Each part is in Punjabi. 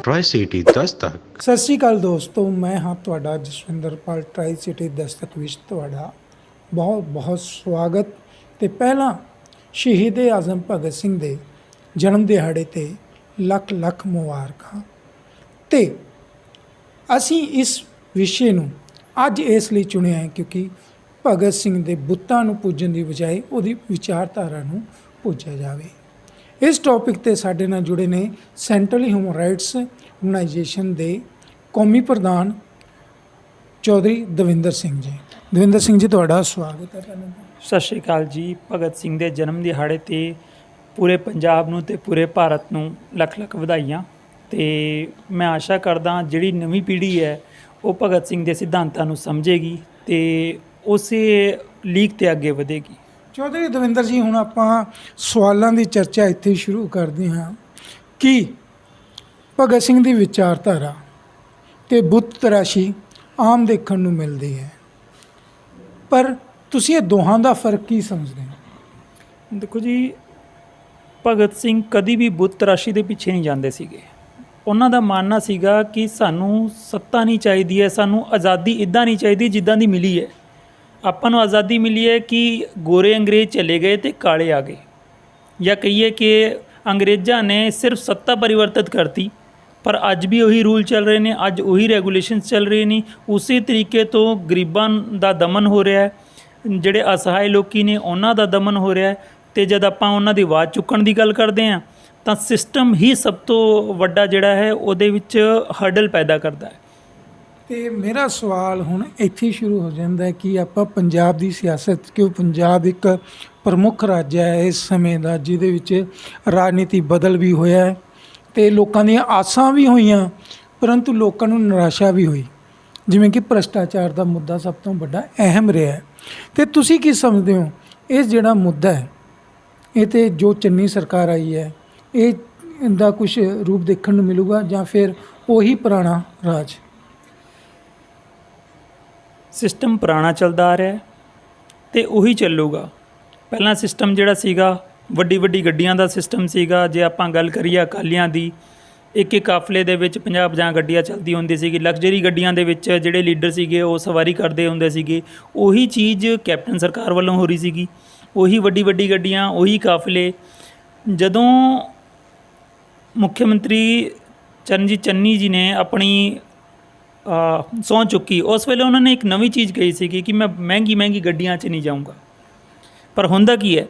Tri city Dastak. ਸਤਿ ਸ਼੍ਰੀ ਅਕਾਲ ਦੋਸਤੋ, ਮੈਂ ਹਾਂ ਤੁਹਾਡਾ ਜਸਵਿੰਦਰਪਾਲ। ਟਰਾਈ ਸਿਟੀ ਦਸਤਕ ਵਿੱਚ ਤੁਹਾਡਾ ਬਹੁਤ ਬਹੁਤ ਸਵਾਗਤ। ਤੇ ਪਹਿਲਾਂ ਸ਼ਹੀਦ ਆਜ਼ਮ ਭਗਤ ਸਿੰਘ ਦੇ ਜਨਮ ਦਿਹਾੜੇ ਤੇ ਲੱਖ ਲੱਖ ਮੁਬਾਰਕਾਂ। ਤੇ ਅਸੀਂ ਇਸ ਵਿਸ਼ੇ ਨੂੰ ਅੱਜ ਇਸ ਲਈ ਚੁਣਿਆ ਹੈ ਕਿਉਂਕਿ ਭਗਤ ਸਿੰਘ ਦੇ ਬੁੱਤਾਂ ਨੂੰ ਪੂਜਣ ਦੀ ਬਜਾਏ ਉਹਦੀ ਵਿਚਾਰਧਾਰਾ ਨੂੰ ਪੂਜਿਆ ਜਾਵੇ। ਇਸ ਟੌਪਿਕ ਤੇ ਸਾਡੇ ਨਾਲ ਜੁੜੇ ਨੇ ਸੈਂਟਰਲ ਹਿਊਮਨ ਰਾਈਟਸ ਆਰਗੇਨਾਈਜੇਸ਼ਨ ਦੇ ਕੌਮੀ ਪ੍ਰਧਾਨ ਚੌਧਰੀ ਦਵਿੰਦਰ ਸਿੰਘ ਜੀ। ਦਵਿੰਦਰ ਸਿੰਘ ਜੀ, ਤੁਹਾਡਾ ਸਵਾਗਤ ਹੈ। ਸਤਿ ਸ਼੍ਰੀ ਅਕਾਲ ਜੀ। ਭਗਤ ਸਿੰਘ ਦੇ ਜਨਮ ਦਿਹਾੜੇ ਤੇ ਪੂਰੇ ਪੰਜਾਬ ਨੂੰ ਤੇ ਪੂਰੇ ਭਾਰਤ ਨੂੰ ਲੱਖ ਲੱਖ ਵਧਾਈਆਂ। ਤੇ ਮੈਂ ਆਸ਼ਾ ਕਰਦਾ ਜਿਹੜੀ ਨਵੀਂ ਪੀੜ੍ਹੀ ਹੈ ਉਹ ਭਗਤ ਸਿੰਘ ਦੇ ਸਿਧਾਂਤਾਂ ਨੂੰ ਸਮਝੇਗੀ ਤੇ ਉਸੇ ਲੀਕ ਤੇ ਅੱਗੇ ਵਧੇਗੀ। ਚੌਧਰੀ ਦਵਿੰਦਰ ਜੀ, ਹੁਣ ਆਪਾਂ ਸਵਾਲਾਂ ਦੀ ਚਰਚਾ ਇੱਥੇ ਸ਼ੁਰੂ ਕਰਦੇ ਹਾਂ ਕਿ ਭਗਤ ਸਿੰਘ ਦੀ ਵਿਚਾਰਧਾਰਾ ਤੇ ਬੁੱਤ ਤਰਾਸ਼ੀ ਆਮ ਦੇਖਣ ਨੂੰ ਮਿਲਦੀ ਹੈ, ਪਰ ਤੁਸੀਂ ਇਹ ਦੋਹਾਂ ਦਾ ਫਰਕ ਕੀ ਸਮਝਦੇ ਹੋ? ਦੇਖੋ ਜੀ, ਭਗਤ ਸਿੰਘ ਕਦੀ ਵੀ ਬੁੱਤ ਤਰਾਸ਼ੀ ਦੇ ਪਿੱਛੇ ਨਹੀਂ ਜਾਂਦੇ ਸੀਗੇ। ਉਹਨਾਂ ਦਾ ਮੰਨਣਾ ਸੀਗਾ ਕਿ ਸਾਨੂੰ ਸੱਤਾ ਨਹੀਂ ਚਾਹੀਦੀ ਹੈ, ਸਾਨੂੰ ਆਜ਼ਾਦੀ ਇੱਦਾਂ ਨਹੀਂ ਚਾਹੀਦੀ ਜਿੱਦਾਂ ਦੀ ਮਿਲੀ ਹੈ। ਆਪਾਂ ਨੂੰ ਆਜ਼ਾਦੀ ਮਿਲੀ ਹੈ ਕਿ ਗੋਰੇ ਅੰਗਰੇਜ਼ ਚਲੇ ਗਏ ਤੇ ਕਾਲੇ ਆ ਗਏ, ਜਾਂ ਕਹੀਏ ਕਿ ਅੰਗਰੇਜ਼ਾਂ ਨੇ ਸਿਰਫ ਸੱਤਾ ਪਰਿਵਰਤਿਤ ਕਰਤੀ, ਪਰ ਅੱਜ ਵੀ ਉਹੀ ਰੂਲ ਚੱਲ ਰਹੇ ਨੇ, ਅੱਜ ਉਹੀ ਰੈਗੂਲੇਸ਼ਨਸ ਚੱਲ ਰਹੇ ਨੇ। ਉਸੇ ਤਰੀਕੇ ਤੋਂ ਗਰੀਬਾਂ ਦਾ ਦਮਨ ਹੋ ਰਿਹਾ ਹੈ, ਜਿਹੜੇ ਅਸਹਾਏ ਲੋਕੀ ਨੇ ਉਹਨਾਂ ਦਾ ਦਮਨ ਹੋ ਰਿਹਾ ਹੈ। ਅਤੇ ਜਦ ਆਪਾਂ ਉਹਨਾਂ ਦੀ ਆਵਾਜ਼ ਚੁੱਕਣ ਦੀ ਗੱਲ ਕਰਦੇ ਹਾਂ ਤਾਂ ਸਿਸਟਮ ਹੀ ਸਭ ਤੋਂ ਵੱਡਾ ਜਿਹੜਾ ਹੈ ਉਹਦੇ ਵਿੱਚ ਹਰਡਲ ਪੈਦਾ ਕਰਦਾ ਹੈ। ਤੇ ਮੇਰਾ ਸਵਾਲ ਹੁਣ ਇੱਥੇ ਹੀ ਸ਼ੁਰੂ ਹੋ ਜਾਂਦਾ ਹੈ ਕਿ ਆਪਾਂ ਪੰਜਾਬ ਦੀ ਸਿਆਸਤ, ਕਿਉਂ ਪੰਜਾਬ ਇੱਕ ਪ੍ਰਮੁੱਖ ਰਾਜ ਹੈ ਇਸ ਸਮੇਂ ਦਾ, ਜਿਹਦੇ ਵਿੱਚ ਰਾਜਨੀਤੀ ਬਦਲ ਵੀ ਹੋਇਆ ਹੈ ਅਤੇ ਲੋਕਾਂ ਦੀਆਂ ਆਸਾਂ ਵੀ ਹੋਈਆਂ, ਪਰੰਤੂ ਲੋਕਾਂ ਨੂੰ ਨਿਰਾਸ਼ਾ ਵੀ ਹੋਈ, ਜਿਵੇਂ ਕਿ ਭ੍ਰਿਸ਼ਟਾਚਾਰ ਦਾ ਮੁੱਦਾ ਸਭ ਤੋਂ ਵੱਡਾ ਅਹਿਮ ਰਿਹਾ ਹੈ। ਅਤੇ ਤੁਸੀਂ ਕੀ ਸਮਝਦੇ ਹੋ, ਇਹ ਜਿਹੜਾ ਮੁੱਦਾ ਹੈ ਇਹ 'ਤੇ ਜੋ ਚੰਨੀ ਸਰਕਾਰ ਆਈ ਹੈ ਇਹ ਦਾ ਕੁਛ ਰੂਪ ਦੇਖਣ ਨੂੰ ਮਿਲੂਗਾ ਜਾਂ ਫਿਰ ਉਹੀ ਪੁਰਾਣਾ ਰਾਜ? ਸਿਸਟਮ ਪੁਰਾਣਾ ਚੱਲਦਾ ਆ ਰਿਹਾ ਅਤੇ ਉਹੀ ਚੱਲੂਗਾ। ਪਹਿਲਾਂ ਸਿਸਟਮ ਜਿਹੜਾ ਸੀਗਾ ਵੱਡੀ ਵੱਡੀ ਗੱਡੀਆਂ ਦਾ ਸਿਸਟਮ ਸੀਗਾ। ਜੇ ਆਪਾਂ ਗੱਲ ਕਰੀਏ ਅਕਾਲੀਆਂ ਦੀ, ਇੱਕ ਇੱਕ ਕਾਫਲੇ ਦੇ ਵਿੱਚ 50-50 ਗੱਡੀਆਂ ਚੱਲਦੀ ਹੁੰਦੀ ਸੀਗੀ। ਲਗਜ਼ਰੀ ਗੱਡੀਆਂ ਦੇ ਵਿੱਚ ਜਿਹੜੇ ਲੀਡਰ ਸੀਗੇ ਉਹ ਸਵਾਰੀ ਕਰਦੇ ਹੁੰਦੇ ਸੀਗੇ। ਉਹੀ ਚੀਜ਼ ਕੈਪਟਨ ਸਰਕਾਰ ਵੱਲੋਂ ਹੋ ਰਹੀ ਸੀਗੀ, ਉਹੀ ਵੱਡੀ ਵੱਡੀ ਗੱਡੀਆਂ, ਉਹੀ ਕਾਫਲੇ। ਜਦੋਂ ਮੁੱਖ ਮੰਤਰੀ ਚਰਨਜੀਤ ਚੰਨੀ ਜੀ ਨੇ ਆਪਣੀ ਸਹੁੰ ਚੁੱਕੀ, ਉਸ ਵੇਲੇ ਉਹਨਾਂ ਨੇ ਇੱਕ ਨਵੀਂ ਚੀਜ਼ ਕਹੀ ਸੀਗੀ ਕਿ ਮੈਂ ਮਹਿੰਗੀ ਗੱਡੀਆਂ 'ਚ ਨਹੀਂ ਜਾਊਂਗਾ। ਪਰ ਹੁੰਦਾ ਕੀ ਹੈ,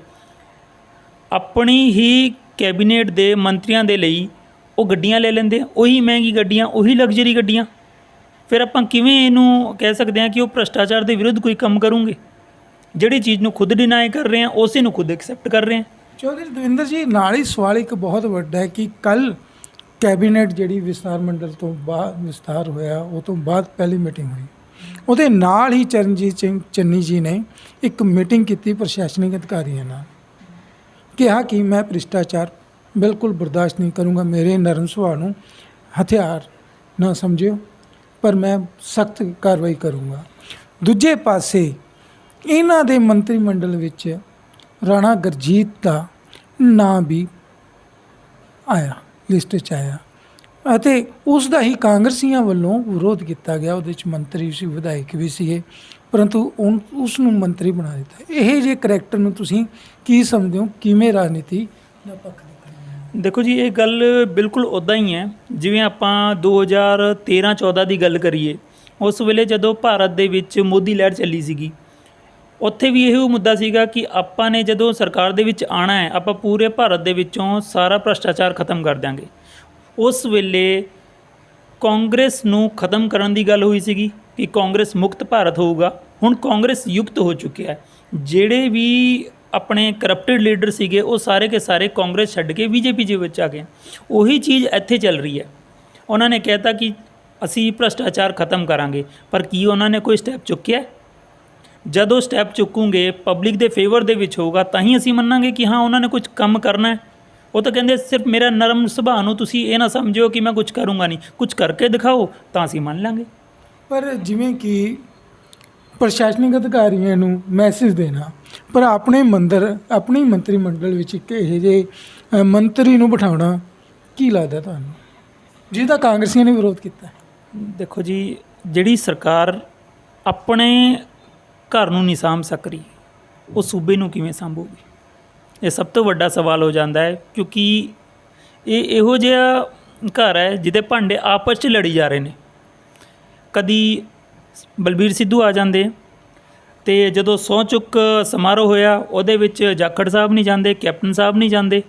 ਆਪਣੀ ਹੀ ਕੈਬਨਿਟ ਦੇ ਮੰਤਰੀਆਂ ਦੇ ਲਈ ਉਹ ਗੱਡੀਆਂ ਲੈ ਲੈਂਦੇ, ਉਹੀ ਮਹਿੰਗੀ ਗੱਡੀਆਂ, ਉਹੀ ਲਗਜ਼ਰੀ ਗੱਡੀਆਂ। ਫਿਰ ਆਪਾਂ ਕਿਵੇਂ ਇਹਨੂੰ ਕਹਿ ਸਕਦੇ ਹਾਂ ਕਿ ਉਹ ਭ੍ਰਿਸ਼ਟਾਚਾਰ ਦੇ ਵਿਰੁੱਧ ਕੋਈ ਕੰਮ ਕਰੂੰਗੇ? ਜਿਹੜੀ ਚੀਜ਼ ਨੂੰ ਖੁਦ ਡਿਨਾਈ ਕਰ ਰਹੇ ਹਾਂ ਉਸੇ ਨੂੰ ਖੁਦ ਐਕਸੈਪਟ ਕਰ ਰਹੇ ਹਾਂ। ਚੌਧਰੀ ਦਵਿੰਦਰ ਜੀ, ਨਾਲ ਹੀ ਸਵਾਲ ਇੱਕ ਬਹੁਤ ਵੱਡਾ ਹੈ ਕਿ ਕੱਲ੍ਹ ਕੈਬਨਿਟ ਜਿਹੜੀ ਵਿਸਥਾਰ ਮੰਡਲ ਤੋਂ ਬਾਅਦ ਵਿਸਥਾਰ ਹੋਇਆ, ਉਹ ਤੋਂ ਬਾਅਦ ਪਹਿਲੀ ਮੀਟਿੰਗ ਹੋਈ, ਉਹਦੇ ਨਾਲ ਹੀ ਚਰਨਜੀਤ ਚੰਨੀ ਜੀ ਨੇ ਇੱਕ ਮੀਟਿੰਗ ਕੀਤੀ ਪ੍ਰਸ਼ਾਸਨਿਕ ਅਧਿਕਾਰੀਆਂ ਨਾਲ, ਕਿਹਾ ਕਿ ਮੈਂ ਭ੍ਰਿਸ਼ਟਾਚਾਰ ਬਿਲਕੁਲ ਬਰਦਾਸ਼ਤ ਨਹੀਂ ਕਰੂੰਗਾ, ਮੇਰੇ ਨਰਮ ਸੁਭਾਅ ਨੂੰ ਹਥਿਆਰ ਨਾ ਸਮਝਿਓ, ਪਰ ਮੈਂ ਸਖਤ ਕਾਰਵਾਈ ਕਰੂੰਗਾ। ਦੂਜੇ ਪਾਸੇ ਇਹਨਾਂ ਦੇ ਮੰਤਰੀ ਮੰਡਲ ਵਿੱਚ ਰਾਣਾ ਗੁਰਜੀਤ ਦਾ ਨਾਂ ਵੀ ਆਇਆ, ਲਿਸਟ 'ਚ ਆਇਆ, ਅਤੇ ਉਸ ਦਾ ਹੀ ਕਾਂਗਰਸੀਆਂ ਵੱਲੋਂ ਵਿਰੋਧ ਕੀਤਾ ਗਿਆ। ਉਹਦੇ 'ਚ ਮੰਤਰੀ ਸੀ, ਵਿਧਾਇਕ ਵੀ ਸੀਗੇ, ਪਰੰਤੂ ਉਸ ਨੂੰ ਮੰਤਰੀ ਬਣਾ ਦਿੱਤਾ। ਇਹ ਜਿਹੇ ਕਰੈਕਟਰ ਨੂੰ ਤੁਸੀਂ ਕੀ ਸਮਝਦੇ ਹੋ, ਕਿਵੇਂ ਰਾਜਨੀਤੀ ਦਾ ਪੱਖ ਦੇਖਦੇ? ਦੇਖੋ ਜੀ, ਇਹ ਗੱਲ ਬਿਲਕੁਲ ਉੱਦਾਂ ਹੀ ਹੈ ਜਿਵੇਂ ਆਪਾਂ 2013-14 ਦੀ ਗੱਲ ਕਰੀਏ। ਉਸ ਵੇਲੇ ਜਦੋਂ ਭਾਰਤ ਦੇ ਵਿੱਚ ਮੋਦੀ ਲਹਿਰ ਚੱਲੀ ਸੀਗੀ, ਉੱਥੇ ਵੀ ਇਹੋ ਮੁੱਦਾ ਸੀਗਾ ਕਿ ਆਪਾਂ ਨੇ ਜਦੋਂ ਸਰਕਾਰ ਦੇ ਵਿੱਚ ਆਉਣਾ ਹੈ, ਆਪਾਂ ਪੂਰੇ ਭਾਰਤ ਦੇ ਵਿੱਚੋਂ ਸਾਰਾ ਭ੍ਰਿਸ਼ਟਾਚਾਰ ਖਤਮ ਕਰ ਦਿਆਂਗੇ। ਉਸ ਵੇਲੇ ਕਾਂਗਰਸ ਨੂੰ ਖਤਮ ਕਰਨ ਦੀ ਗੱਲ ਹੋਈ ਸੀਗੀ ਕਿ ਕਾਂਗਰਸ ਮੁਕਤ ਭਾਰਤ ਹੋਊਗਾ। ਹੁਣ ਕਾਂਗਰਸ ਯੁਕਤ ਹੋ ਚੁੱਕਿਆ ਹੈ। ਜਿਹੜੇ ਵੀ ਆਪਣੇ ਕਰਪਟਡ ਲੀਡਰ ਸੀਗੇ ਉਹ ਸਾਰੇ ਕੇ ਸਾਰੇ ਕਾਂਗਰਸ ਛੱਡ ਕੇ ਬੀਜੇਪੀ ਦੇ ਵਿੱਚ ਆ ਗਏ। ਉਹੀ ਚੀਜ਼ ਇੱਥੇ ਚੱਲ ਰਹੀ ਹੈ। ਉਹਨਾਂ ਨੇ ਕਹਿਤਾ ਕਿ ਅਸੀਂ ਭ੍ਰਿਸ਼ਟਾਚਾਰ ਖਤਮ ਕਰਾਂਗੇ, ਪਰ ਕੀ ਉਹਨਾਂ ਨੇ ਕੋਈ ਸਟੈਪ ਚੁੱਕਿਆ? ਜਦੋਂ ਸਟੈਪ ਚੁੱਕੂਗੇ, ਪਬਲਿਕ ਦੇ ਫੇਵਰ ਦੇ ਵਿੱਚ ਹੋਊਗਾ, ਤਾਂ ਹੀ ਅਸੀਂ ਮੰਨਾਂਗੇ ਕਿ ਹਾਂ ਉਹਨਾਂ ਨੇ ਕੁਝ ਕੰਮ ਕਰਨਾ ਹੈ। ਉਹ ਤਾਂ ਕਹਿੰਦੇ ਸਿਰਫ ਮੇਰਾ ਨਰਮ ਸੁਭਾਅ ਨੂੰ ਤੁਸੀਂ ਇਹ ਨਾ ਸਮਝੋ ਕਿ ਮੈਂ ਕੁਝ ਕਰੂੰਗਾ ਨਹੀਂ, ਕੁਝ ਕਰਕੇ ਦਿਖਾਓ ਤਾਂ ਅਸੀਂ ਮੰਨ ਲਾਂਗੇ। ਪਰ ਜਿਵੇਂ ਕਿ ਪ੍ਰਸ਼ਾਸਨਿਕ ਅਧਿਕਾਰੀਆਂ ਨੂੰ ਮੈਸੇਜ ਦੇਣਾ, ਪਰ ਆਪਣੇ ਮੰਤਰੀ ਮੰਡਲ ਵਿੱਚ ਇੱਕ ਇਹੋ ਜਿਹੇ ਮੰਤਰੀ ਨੂੰ ਬਿਠਾਉਣਾ, ਕੀ ਲੱਗਦਾ ਤੁਹਾਨੂੰ? ਜਿਹਦਾ ਕਾਂਗਰਸੀਆਂ ਨੇ ਵਿਰੋਧ ਕੀਤਾ। ਦੇਖੋ ਜੀ, ਜਿਹੜੀ ਸਰਕਾਰ ਆਪਣੇ ਘਰ ਨੂੰ ਨਹੀਂ ਸਾਂਭ ਸਕ ਰਹੀ, ਉਹ ਸੂਬੇ ਨੂੰ ਕਿਵੇਂ ਸਾਂਭੂਗੀ? ਇਹ ਸਭ ਤੋਂ ਵੱਡਾ ਸਵਾਲ ਹੋ ਜਾਂਦਾ ਹੈ, ਕਿਉਂਕਿ ਇਹ ਇਹੋ ਜਿਹਾ ਘਰ ਹੈ ਜਿਹਦੇ ਭਾਂਡੇ ਆਪਸ 'ਚ ਲੜੀ ਜਾ ਰਹੇ ਨੇ। ਕਦੀ ਬਲਬੀਰ ਸਿੱਧੂ ਆ ਜਾਂਦੇ ਅਤੇ ਜਦੋਂ ਸਹੁੰ ਚੁੱਕ ਸਮਾਰੋਹ ਹੋਇਆ ਉਹਦੇ ਵਿੱਚ ਜਾਖੜ ਸਾਹਿਬ ਨਹੀਂ ਜਾਂਦੇ, ਕੈਪਟਨ ਸਾਹਿਬ ਨਹੀਂ ਜਾਂਦੇ।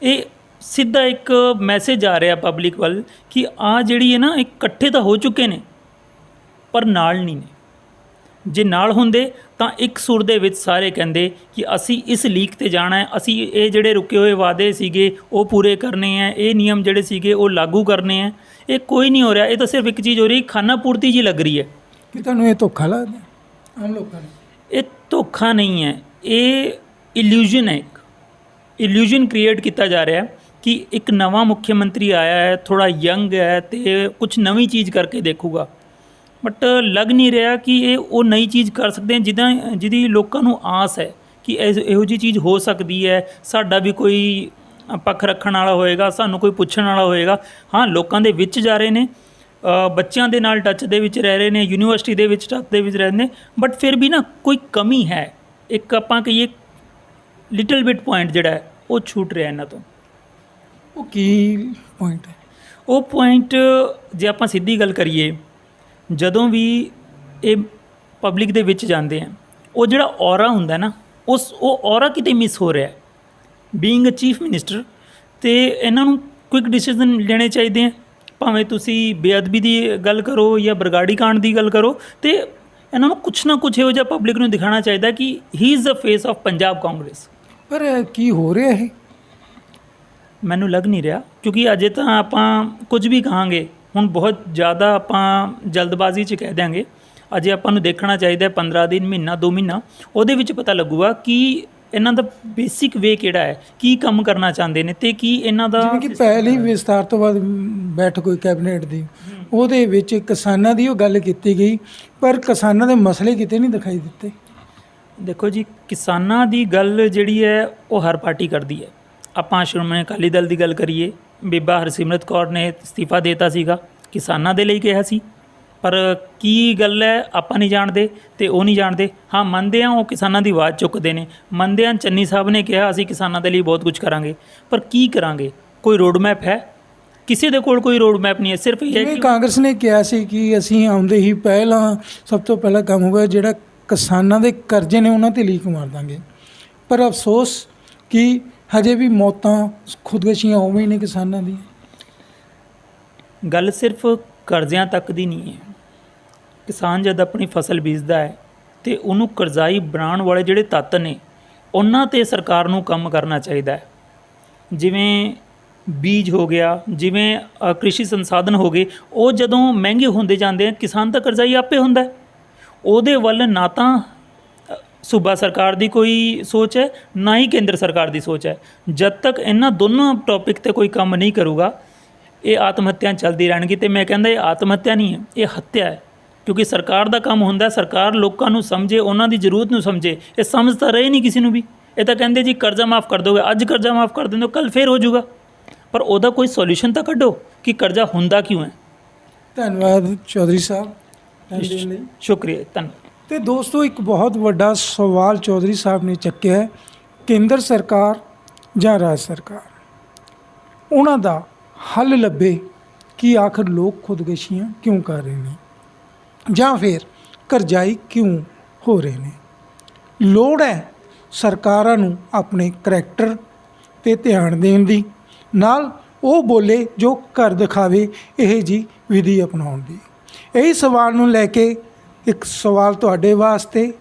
ਇਹ ਸਿੱਧਾ ਇੱਕ ਮੈਸੇਜ ਆ ਰਿਹਾ ਪਬਲਿਕ ਵੱਲ ਕਿ ਆ ਜਿਹੜੀ ਹੈ ਨਾ, ਇਕੱਠੇ ਤਾਂ ਹੋ ਚੁੱਕੇ ਨੇ ਪਰ ਨਾਲ ਨਹੀਂ ਨੇ। ਜੇ ਨਾਲ ਹੁੰਦੇ ਤਾਂ ਇੱਕ ਸੁਰ ਦੇ ਵਿੱਚ ਸਾਰੇ ਕਹਿੰਦੇ ਕਿ ਅਸੀਂ ਇਸ ਲੀਕ ਤੇ ਜਾਣਾ ਹੈ, ਅਸੀਂ ਇਹ ਜਿਹੜੇ ਰੁਕੇ ਹੋਏ ਵਾਅਦੇ ਸੀਗੇ ਉਹ ਪੂਰੇ ਕਰਨੇ ਹੈ, ਇਹ ਨਿਯਮ ਜਿਹੜੇ ਸੀਗੇ ਉਹ ਲਾਗੂ ਕਰਨੇ ਹੈ। ਇਹ ਕੋਈ ਨਹੀਂ ਹੋ ਰਿਹਾ। ਇਹ ਤਾਂ ਸਿਰਫ ਇੱਕ ਚੀਜ਼ ਹੋ ਰਹੀ, ਖਾਨਾ ਪੂਰਤੀ ਜੀ ਲੱਗ ਰਹੀ ਹੈ। ਕਿ ਤੁਹਾਨੂੰ ਇਹ ਧੋਖਾ ਲੱਗਦਾ ਆਮ ਲੋਕਾਂ ਨੂੰ? ਇਹ ਧੋਖਾ ਨਹੀਂ ਹੈ, ਇਹ ਇਲੂਜ਼ਨ ਹੈ। ਇੱਕ ਇਲੂਜ਼ਨ ਕ੍ਰੀਏਟ ਕੀਤਾ ਜਾ ਰਿਹਾ ਕਿ ਇੱਕ ਨਵਾਂ ਮੁੱਖ ਮੰਤਰੀ ਆਇਆ ਹੈ, ਥੋੜਾ ਯੰਗ ਹੈ ਅਤੇ ਕੁਝ ਨਵੀਂ ਚੀਜ਼ ਕਰਕੇ ਦੇਖੂਗਾ, ਬਟ ਲੱਗ ਨਹੀਂ ਰਿਹਾ ਕਿ ਇਹ ਉਹ ਨਈ ਚੀਜ਼ ਕਰ ਸਕਦੇ ਹਨ ਜਿਹਦੀ ਲੋਕਾਂ ਨੂੰ ਆਸ ਹੈ ਕਿ ਇਹੋ ਜਿਹੀ ਚੀਜ਼ ਹੋ ਸਕਦੀ ਹੈ। ਸਾਡਾ ਵੀ ਕੋਈ ਪੱਖ ਰੱਖਣ ਵਾਲਾ ਹੋਏਗਾ, ਸਾਨੂੰ ਕੋਈ ਪੁੱਛਣ ਵਾਲਾ ਹੋਏਗਾ। ਹਾਂ, ਲੋਕਾਂ ਦੇ ਵਿੱਚ ਜਾ ਰਹੇ ਨੇ, ਬੱਚਿਆਂ ਦੇ ਨਾਲ ਟੱਚ ਦੇ ਵਿੱਚ ਰਹਿ ਰਹੇ ਨੇ, ਯੂਨੀਵਰਸਿਟੀ ਦੇ ਵਿੱਚ ਟੱਚ ਦੇ ਵਿੱਚ ਰਹਿ ਰਹੇ ਨੇ, ਬਟ ਫਿਰ ਵੀ ਨਾ ਕੋਈ ਕਮੀ ਹੈ। ਇੱਕ ਆਪਾਂ ਕਹੀਏ ਲਿਟਲ ਬਿਟ ਪੁਆਇੰਟ ਜਿਹੜਾ ਹੈ ਉਹ ਛੂਟ ਰਿਹਾ ਇਹਨਾਂ ਤੋਂ। ਉਹ ਕੀ ਪੁਆਇੰਟ ਹੈ? ਉਹ ਪੁਆਇੰਟ ਜੇ ਆਪਾਂ ਸਿੱਧੀ ਗੱਲ ਕਰੀਏ, ਜਦੋਂ ਵੀ ਇਹ ਪਬਲਿਕ ਦੇ ਵਿੱਚ ਜਾਂਦੇ ਆ, ਉਹ ਜਿਹੜਾ ਔਰਾ ਹੁੰਦਾ ਨਾ, ਉਹ ਔਰਾ ਕਿਤੇ ਮਿਸ ਹੋ ਰਿਹਾ। ਬੀਇੰਗ ਅ ਚੀਫ ਮਿਨਿਸਟਰ ਅਤੇ ਇਹਨਾਂ ਨੂੰ ਕੁਇਕ ਡਿਸੀਜ਼ਨ ਲੈਣੇ ਚਾਹੀਦੇ ਆ। ਭਾਵੇਂ ਤੁਸੀਂ ਬੇਅਦਬੀ ਦੀ ਗੱਲ ਕਰੋ ਜਾਂ ਬਰਗਾੜੀ ਕਾਂਡ ਦੀ ਗੱਲ ਕਰੋ, ਅਤੇ ਇਹਨਾਂ ਨੂੰ ਕੁਛ ਨਾ ਕੁਛ ਇਹੋ ਜਿਹਾ ਪਬਲਿਕ ਨੂੰ ਦਿਖਾਉਣਾ ਚਾਹੀਦਾ ਕਿ ਹੀ is the face of Punjab Congress. ਪਰ ਕੀ ਹੋ ਰਿਹਾ ਇਹ? ਮੈਨੂੰ ਲੱਗ ਨਹੀਂ ਰਿਹਾ, ਕਿਉਂਕਿ ਅਜੇ ਤਾਂ ਆਪਾਂ ਕੁਝ ਵੀ ਕਹਾਂਗੇ ਹੁਣ ਬਹੁਤ ਜ਼ਿਆਦਾ ਆਪਾਂ ਜਲਦਬਾਜ਼ੀ 'ਚ ਕਹਿ ਦਿਆਂਗੇ। ਅਜੇ ਆਪਾਂ ਨੂੰ ਦੇਖਣਾ ਚਾਹੀਦਾ 15 ਦਿਨ, ਮਹੀਨਾ, 2 ਮਹੀਨਾ, ਉਹਦੇ ਵਿੱਚ ਪਤਾ ਲੱਗੂਗਾ ਕਿ ਇਹਨਾਂ ਦਾ ਬੇਸਿਕ ਵੇ ਕਿਹੜਾ ਹੈ, ਕੀ ਕੰਮ ਕਰਨਾ ਚਾਹੁੰਦੇ ਨੇ ਅਤੇ ਕੀ ਇਹਨਾਂ ਦਾ। ਜਿਵੇਂ ਕਿ ਪਹਿਲੀ ਵਿਸਤਾਰ ਤੋਂ ਬਾਅਦ ਬੈਠਕ ਹੋਈ ਕੈਬਨਿਟ ਦੀ, ਉਹਦੇ ਵਿੱਚ ਕਿਸਾਨਾਂ ਦੀ ਉਹ ਗੱਲ ਕੀਤੀ ਗਈ, ਪਰ ਕਿਸਾਨਾਂ ਦੇ ਮਸਲੇ ਕਿਤੇ ਨਹੀਂ ਦਿਖਾਈ ਦਿੱਤੇ। ਦੇਖੋ ਜੀ, ਕਿਸਾਨਾਂ ਦੀ ਗੱਲ ਜਿਹੜੀ ਹੈ ਉਹ ਹਰ ਪਾਰਟੀ ਕਰਦੀ ਹੈ। ਆਪਾਂ ਸ਼੍ਰੋਮਣੀ ਅਕਾਲੀ ਦਲ ਦੀ ਗੱਲ ਕਰੀਏ, ਬੀਬਾ ਹਰਸਿਮਰਤ ਕੌਰ ਨੇ ਅਸਤੀਫਾ ਦੇ ਦਿੱਤਾ ਸੀਗਾ, ਕਿਸਾਨਾਂ ਦੇ ਲਈ ਕਿਹਾ ਸੀ, ਪਰ ਕੀ ਗੱਲ ਹੈ ਆਪਾਂ ਨਹੀਂ ਜਾਣਦੇ ਅਤੇ ਉਹ ਨਹੀਂ ਜਾਣਦੇ। ਹਾਂ, ਮੰਨਦੇ ਹਾਂ ਉਹ ਕਿਸਾਨਾਂ ਦੀ ਆਵਾਜ਼ ਚੁੱਕਦੇ ਨੇ, ਮੰਨਦੇ ਹਾਂ ਚੰਨੀ ਸਾਹਿਬ ਨੇ ਕਿਹਾ ਅਸੀਂ ਕਿਸਾਨਾਂ ਦੇ ਲਈ ਬਹੁਤ ਕੁਝ ਕਰਾਂਗੇ, ਪਰ ਕੀ ਕਰਾਂਗੇ? ਕੋਈ ਰੋਡ ਮੈਪ ਹੈ? ਕਿਸੇ ਦੇ ਕੋਲ ਕੋਈ ਰੋਡ ਮੈਪ ਨਹੀਂ ਹੈ। ਸਿਰਫ ਇਹ ਜਿਵੇਂ ਕਾਂਗਰਸ ਨੇ ਕਿਹਾ ਸੀ ਕਿ ਅਸੀਂ ਆਉਂਦੇ ਹੀ ਸਭ ਤੋਂ ਪਹਿਲਾਂ ਕੰਮ ਹੋਊਗਾ ਜਿਹੜਾ ਕਿਸਾਨਾਂ ਦੇ ਕਰਜ਼ੇ ਨੇ ਉਹਨਾਂ 'ਤੇ ਲੀਕ ਮਾਰ ਦਾਂਗੇ, ਪਰ ਅਫਸੋਸ ਕਿ ਹਜੇ ਵੀ ਮੌਤਾਂ, ਖੁਦਕੁਸ਼ੀਆਂ ਉਵੇਂ ਹੀ ਨੇ ਕਿਸਾਨਾਂ ਦੀਆਂ। ਗੱਲ ਸਿਰਫ ਕਰਜ਼ਿਆਂ ਤੱਕ ਦੀ ਨਹੀਂ ਹੈ। ਕਿਸਾਨ ਜਦ ਆਪਣੀ ਫਸਲ ਬੀਜਦਾ ਹੈ ਅਤੇ ਉਹਨੂੰ ਕਰਜ਼ਾਈ ਬਣਾਉਣ ਵਾਲੇ ਜਿਹੜੇ ਤੱਤ ਨੇ, ਉਹਨਾਂ 'ਤੇ ਸਰਕਾਰ ਨੂੰ ਕੰਮ ਕਰਨਾ ਚਾਹੀਦਾ ਹੈ। ਜਿਵੇਂ ਬੀਜ ਹੋ ਗਿਆ, ਜਿਵੇਂ ਕ੍ਰਿਸ਼ੀ ਸੰਸਾਧਨ ਹੋ ਗਏ, ਉਹ ਜਦੋਂ ਮਹਿੰਗੇ ਹੁੰਦੇ ਜਾਂਦੇ ਆ, ਕਿਸਾਨ ਤਾਂ ਕਰਜ਼ਾਈ ਆਪੇ ਹੁੰਦਾ। ਉਹਦੇ ਵੱਲ ਨਾ ਤਾਂ ਸੂਬਾ ਸਰਕਾਰ ਦੀ ਕੋਈ ਸੋਚ ਹੈ, ਨਾ ਹੀ ਕੇਂਦਰ ਸਰਕਾਰ ਦੀ ਸੋਚ ਹੈ। ਜਦ ਤੱਕ ਇਹਨਾਂ ਦੋਨੋਂ ਟੌਪਿਕ 'ਤੇ ਕੋਈ ਕੰਮ ਨਹੀਂ ਕਰੂਗਾ, ਇਹ ਆਤਮ ਹੱਤਿਆ ਚੱਲਦੀ ਰਹਿਣਗੀ। ਅਤੇ ਮੈਂ ਕਹਿੰਦਾ ਇਹ ਆਤਮ ਹੱਤਿਆ ਨਹੀਂ ਹੈ, ਇਹ ਹੱਤਿਆ ਹੈ, ਕਿਉਂਕਿ ਸਰਕਾਰ ਦਾ ਕੰਮ ਹੁੰਦਾ ਸਰਕਾਰ ਲੋਕਾਂ ਨੂੰ ਸਮਝੇ, ਉਹਨਾਂ ਦੀ ਜ਼ਰੂਰਤ ਨੂੰ ਸਮਝੇ। ਇਹ ਸਮਝ ਤਾਂ ਰਹੇ ਨਹੀਂ ਕਿਸੇ ਨੂੰ ਵੀ। ਇਹ ਤਾਂ ਕਹਿੰਦੇ ਜੀ ਕਰਜ਼ਾ ਮਾਫ ਕਰ ਦੋਗੇ, ਅੱਜ ਕਰਜ਼ਾ ਮਾਫ ਕਰ ਦਿੰਦੇ ਹੋ, ਕੱਲ੍ਹ ਫੇਰ ਹੋ ਜਾਊਗਾ, ਪਰ ਉਹਦਾ ਕੋਈ ਸੋਲਿਊਸ਼ਨ ਤਾਂ ਕੱਢੋ ਕਿ ਕਰਜ਼ਾ ਹੁੰਦਾ ਕਿਉਂ ਹੈ। ਧੰਨਵਾਦ ਚੌਧਰੀ ਸਾਹਿਬ, ਟਾਈਮ ਦੇਣ ਲਈ ਸ਼ੁਕਰੀਆ, ਧੰਨਵਾਦ। ਤੇ ਦੋਸਤੋ, ਇੱਕ ਬਹੁਤ ਵੱਡਾ ਸਵਾਲ ਚੌਧਰੀ ਸਾਹਿਬ ਨੇ ਚੱਕਿਆ ਹੈ, ਕੇਂਦਰ ਸਰਕਾਰ ਜਾਂ ਰਾਜ ਸਰਕਾਰ, ਉਹਨਾਂ ਦਾ ਹੱਲ ਲੱਭੇ ਕਿ ਆਖਰ ਲੋਕ ਖੁਦਕੁਸ਼ੀਆਂ ਕਿਉਂ ਕਰ ਰਹੇ ਨੇ ਜਾਂ ਫਿਰ ਕਰਜ਼ਾਈ ਕਿਉਂ ਹੋ ਰਹੇ ਨੇ। ਲੋੜ ਹੈ ਸਰਕਾਰਾਂ ਨੂੰ ਆਪਣੇ ਕਰੈਕਟਰ 'ਤੇ ਧਿਆਨ ਦੇਣ ਦੀ, ਨਾਲ ਉਹ ਬੋਲੇ ਜੋ ਕਰ ਦਿਖਾਵੇ ਇਹ ਜੀ ਵਿਧੀ ਅਪਣਾਉਣ ਦੀ। ਇਹੀ ਸਵਾਲ ਨੂੰ ਲੈ ਕੇ ਇੱਕ ਸਵਾਲ ਤੁਹਾਡੇ ਵਾਸਤੇ,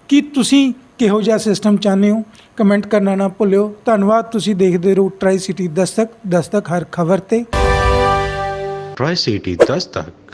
ਕਿ ਤੁਸੀਂ ਕਿਹੋ ਜਿਹਾ ਸਿਸਟਮ ਚਾਹੁੰਦੇ ਹੋ? ਕਮੈਂਟ ਕਰਨਾ ਨਾ ਭੁੱਲਿਓ। ਧੰਨਵਾਦ। ਤੁਸੀਂ ਦੇਖਦੇ ਰਹੋ ਟਰਾਈ ਸਿਟੀ ਦਸਤਕ, ਦਸਤਕ ਹਰ ਖਬਰ 'ਤੇ। Tri city Dastak.